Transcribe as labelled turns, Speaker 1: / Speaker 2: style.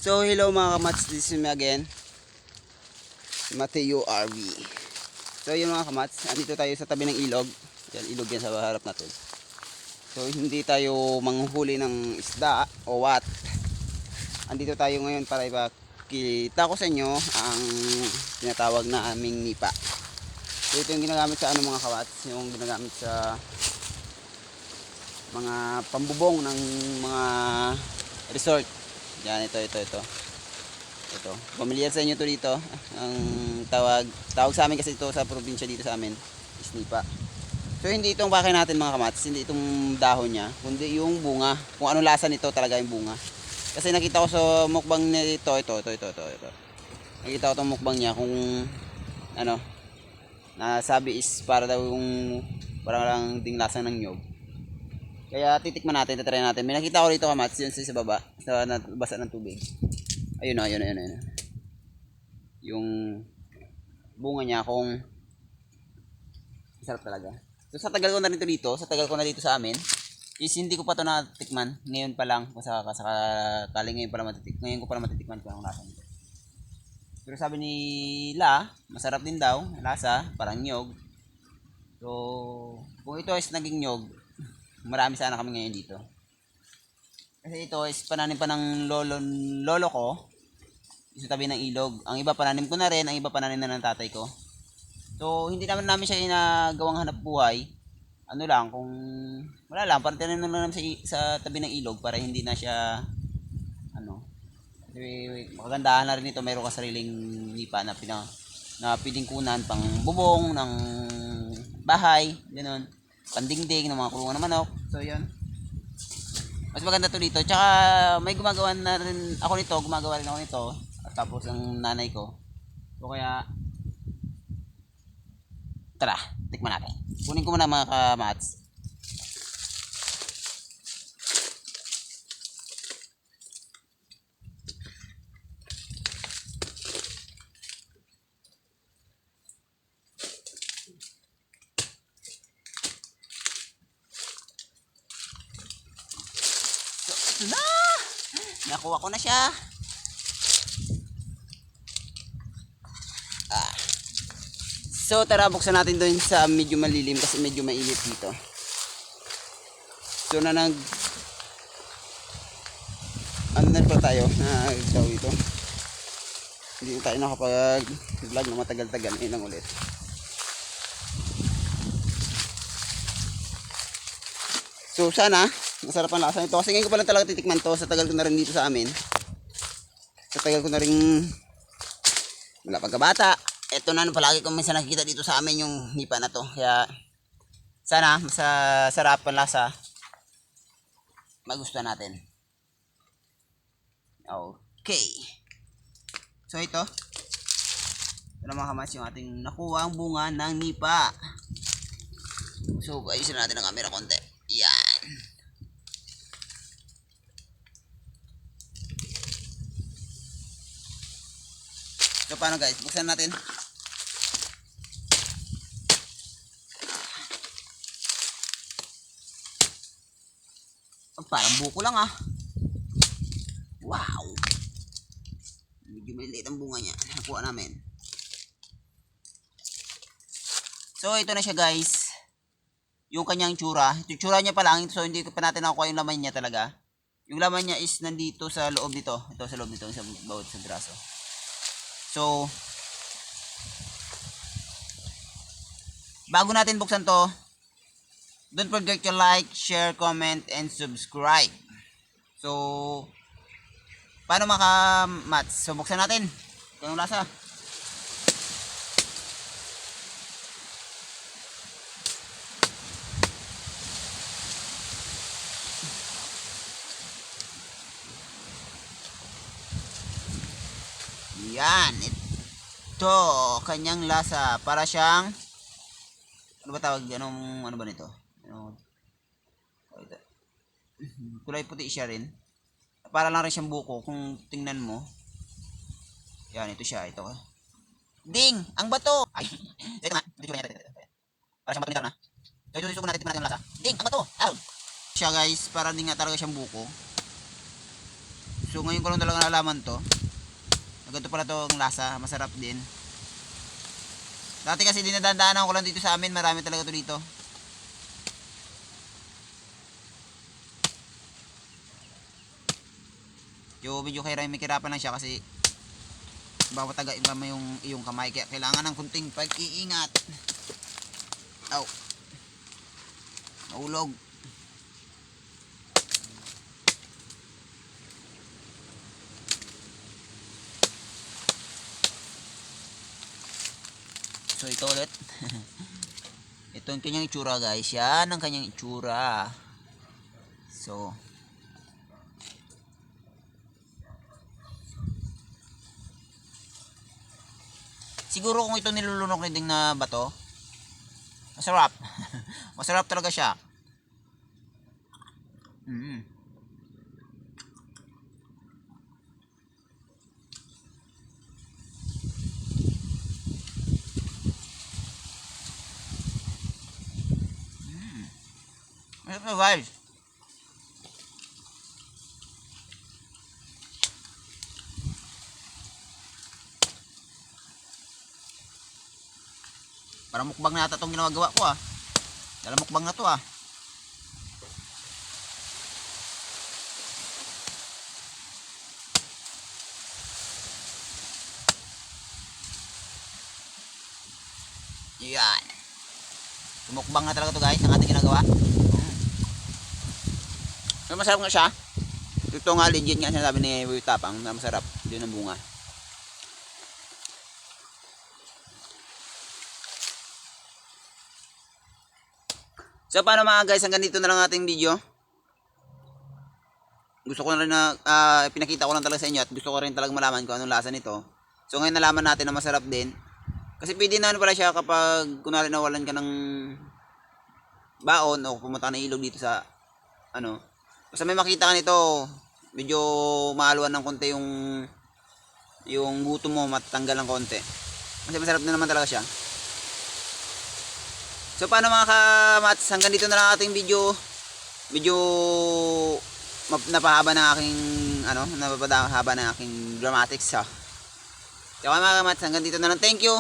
Speaker 1: So hello mga kamats, this is me again, Mateo RV. So yun mga kamats, andito tayo sa tabi ng ilog. Yan, ilog yan sa harap natin. So hindi tayo manghuhuli ng isda o what. Andito tayo ngayon para ipakita ko sa inyo ang tinatawag na aming nipa. So ito yung ginagamit sa mga kamats, yung ginagamit sa mga pambubong ng mga resort. Yan, ito. Familiar sa inyo to dito. Ang tawag sa amin kasi ito sa probinsya dito sa amin is nipa. So hindi itong bakay natin mga kamats, hindi itong dahon niya, kundi yung bunga. Kung ano lasa nito talaga yung bunga. Kasi nakita ko sa mukbang nito, ito. Nakita ko tong mukbang niya kung ano, nasabi is para daw yung parang lang ding lasa ng nyog. Kaya titikman natin, tatry natin. May nakita ko rito kamats, yun sa baba, sa basa ng tubig. Ayun. Yung bunga niya kung sarap talaga. So sa tagal ko na rin dito, sa amin, is hindi ko pa to natikman. Ngayon pa lang, ngayon ko pa lang matitikman ko ang lasa nito. Pero sabi nila, masarap din daw, lasa, parang nyog. So, kung ito is naging nyog, marami sana kami ngayon dito. Kasi ito is pananim pa ng lolo ko sa tabi ng ilog. Ang iba pananim ko na rin, ang iba pananim na ng tatay ko. So hindi naman namin siya ginagawang hanap buhay. Ano lang, kung wala lang, parang tinanim na namin sa tabi ng ilog para hindi na siya makagandahan na rin ito. Mayroon ka sariling nipa na pwedeng kunan pang bubong ng bahay, ganoon, pandingding ng mga kulungan ng manok. So yun, mas maganda to dito. Tsaka may gumagawa rin ako nito. At tapos ang nanay ko. So kaya tara, tikman natin. Kunin ko muna mga kamats. So, ito na! Nakuha ko na siya. So tara, buksan natin doon sa medyo malilim kasi medyo mainit dito. So na pa tayo nagdaw ito. Hindi tayo nakapag vlog na matagal-tagal. Ayun lang ulit. So sana masarap ang lasa nito kasi ngayon ko pa lang talaga titikman to. Sa tagal ko na rin dito sa amin. Sa tagal ko na rin wala pagkabata. Ito na palagi kong minsan nakikita dito sa amin yung nipa na to. Kaya sana masarap ang lasa. Magustuhan natin. Okay. So ito na mga kamats yung ating nakuha ang bunga ng nipa. So ayusin natin ang camera konti. Yan. So paano guys? Buksan natin. Parang buko lang ah. Wow. Medyo maliliit ang bunga niya. Nakuha namin. So ito na siya guys. Yung kanyang tsura. Yung tsura niya pa lang. So hindi pa natin nakuha yung laman niya talaga. Yung laman niya is nandito sa loob nito. Ito sa loob nito. Sa bawat sa braso. So bago natin buksan to, don't forget to like, share, comment, and subscribe. So, paano maka-mats? So, buksan natin. Kung lasa. Yan. Ito, kanyang lasa. Para siyang, ano ba tawag? Ano ba nito? Kulay puti siya rin. Para lang rin siyang buko kung tingnan mo. Yan, ito siya, ito. Ding, ang bato. Ay, ito nga. Para siyang bato na. So ito natin tingnan yung lasa. Ding, ang bato. Siya guys, para din nga talaga siyang buko. So ngayon ko lang talaga nalaman to. Ganito pala to ang lasa, masarap din. Dati kasi dinadandaanan ko lang dito sa amin, marami talaga to dito. Yo, medyo may kirapan lang siya kasi bawat taga iba mo yung iyong kamay, kaya kailangan ng kunting pag-iingat. Aw. Maulog. So ito ulit. Ito ang kanyang itsura guys. Yan ang kanyang itsura. So siguro kung ito nilulunok din na bato, masarap. Masarap talaga siya. Masarap na guys. Parang mukbang na ata itong ginagawa ko ah. Dala mukbang na to ah. Yan. Mukbang na talaga to guys ang ating ginagawa. So, masarap nga siya. Ito nga legit nga sinasabi ni Boy Tapang na masarap. Yun ang bunga. So paano mga guys, hanggang dito na lang ating video. Gusto ko na rin na pinakita ko lang talaga sa inyo at gusto ko rin talaga malaman kung anong lasa nito. So ngayon nalaman natin na masarap din. Kasi pwede na pala siya kapag kunwari nawalan ka ng baon o pumunta ka ng ilog dito sa ano. Basta may makita ka nito, medyo maaluan ng konti yung gutom mo, matanggal ng konti. Kasi masarap na naman talaga siya. So paano mga kamats, hanggang dito na lang ating video. Medyo napahaba ng aking napahaba ng aking dramatics ha. So mga kamats, hanggang dito na lang. Thank you.